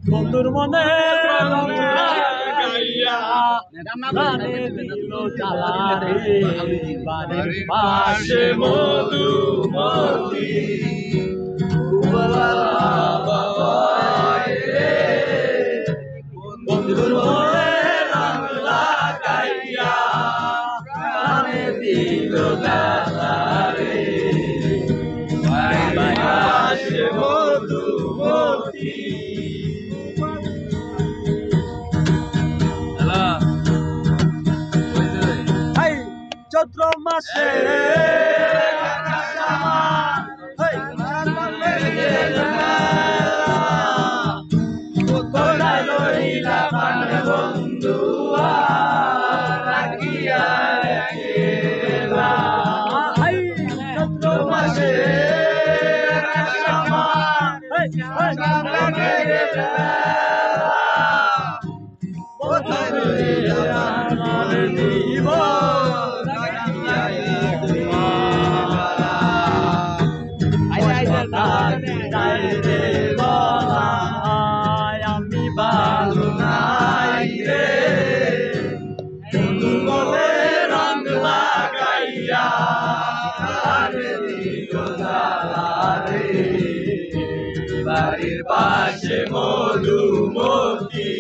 বন্ধুর মনে প্রাণে দিল জ্বালা রে বাড়ির পাশে মধুমতি বন্ধুর মনে রং লাগাইয়া প্রাণে দিল জ্বালা রে বাড়ির পাশে মধুমতি। চৈত্র মাসে বন্ধু চৈত্র মাসে আমি ভালো নাই রে বলে রং লাগাইয়া বাড়ির পাশে মধুমতি